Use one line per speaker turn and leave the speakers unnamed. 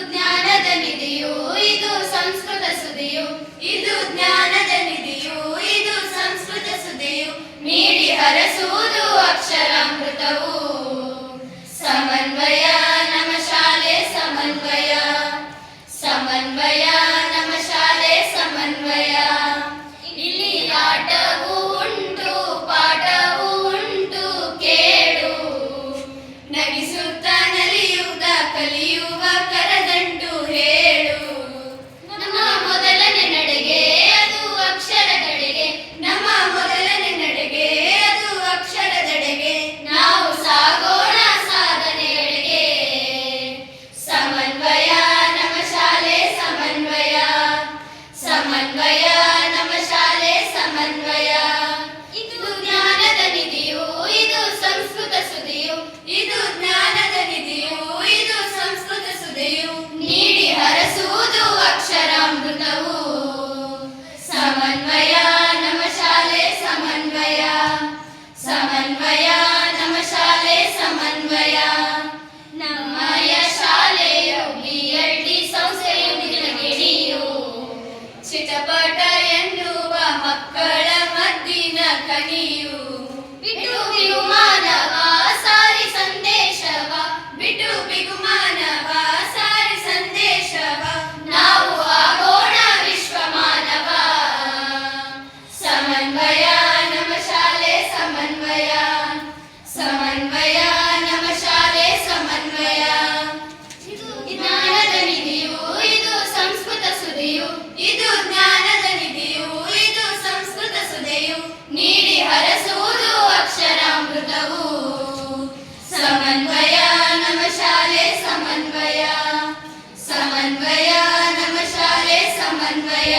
ಜ್ಞಾನದ ನಿಧಿಯು, ಇದು ಸಂಸ್ಕೃತ ಸುದಿಯು. ಇದು ಜ್ಞಾನದ ನಿಧಿಯು, ಇದು ಸಂಸ್ಕೃತ ಸುದಿಯು. ನೀಡಿ ಹರಸುವುದು ಅಕ್ಷರಾಮೃತವು. ಸಮನ್ವಯ ನಮ್ಮ ಶಾಲೆ ಸಮನ್ವಯ, ಸಮನ್ವಯ ನಮ್ಮ ಶಾಲೆ ಸಮನ್ವಯ. ಇಲ್ಲಿ ಆಟವೂ ಉಂಟು, ಪಾಠವೂ ಉಂಟು, ಕೇಳು. ನಗಿಸುತ್ತ ನಲಿಯುತ್ತ ಕಲಿಯುವ ಕರದಂಟು ಹೇಳು. ನಮ್ಮ ಮೊದಲನೇ ನಡೆಗೆ ಅದು ಅಕ್ಷರದೆಡೆಗೆ, ನಮ್ಮ ಮೊದಲನೇ ನಡೆಗೆ ಅದು ಅಕ್ಷರದೆಡೆಗೆ. ನಾವು ಸಾಗೋಣ ಸಾಧನೆಗಳಿಗೆ. ಸಮನ್ವಯ ನಮ್ಮ ಶಾಲೆ ಸಮನ್ವಯ, ಸಮನ್ವಯ ನಮ್ಮ ಶಾಲೆ ಸಮನ್ವಯ. ಇದು ಜ್ಞಾನದ ನಿಧಿಯು, ಇದು ಸಂಸ್ಕೃತ ಸುದಿಯು. ಇದು ಜ್ಞಾನದ ನಿಧಿಯು, ಇದು ಸಂಸ್ಕೃತ ಸುದಿಯು. ನೀಡಿ ಹರಸುವುದು ಅಕ್ಷರಾಮೃತವು. ಸಮನ್ವಯ ನಮ್ಮ ಶಾಲೆ ಸಮನ್ವಯ, ಸಮನ್ವಯ ನಮ್ಮ ಶಾಲೆ ಸಮನ್ವಯ. ನಮ್ಮಯ ಶಾಲೆಯು BLD ಸಂಸ್ಥೆಯು ನಿಲಗಿಣಿಯು. ಚಿಟಪಟ ಎನ್ನುವ ಮಕ್ಕಳ ಮದ್ದಿನ ಕಣಿಯು. ಬಿಟ್ಟು ಬಿಗುಮಾನವ ಸಾರಿ ಸಂದೇಶವ, ಬಿಟ್ಟು ಬಿಗುಮಾನವ ಸಾರಿ ಸಂದೇಶವ. ನಾವು ಆಗೋಣ ವಿಶ್ವ ಮಾನವ. ಸಮನ್ವಯ ನಮ್ಮ ಶಾಲೆ ಸಮನ್ವಯ, ಸಮನ್ವಯ ನಮ್ಮ ಶಾಲೆ ಸಮನ್ವಯ. ಇದು ಜ್ಞಾನದ ನಿಧಿಯು, ಇದು ಸಂಸ್ಕೃತ ಸುದಿಯು. ಇದು ಜ್ಞಾನದ ನಿಧಿಯು, ಇದು ಸಂಸ್ಕೃತ ಸುದಿಯು. ನೀಡಿ ಹರಸುವುದು ಅಕ್ಷರಾಮೃತವು. ಸಮನ್ವಯ ನಮ್ಮ ಶಾಲೆ ಸಮನ್ವಯ, ಸಮನ್ವಯ ನಮ್ಮ ಶಾಲೆ ಸಮನ್ವಯ.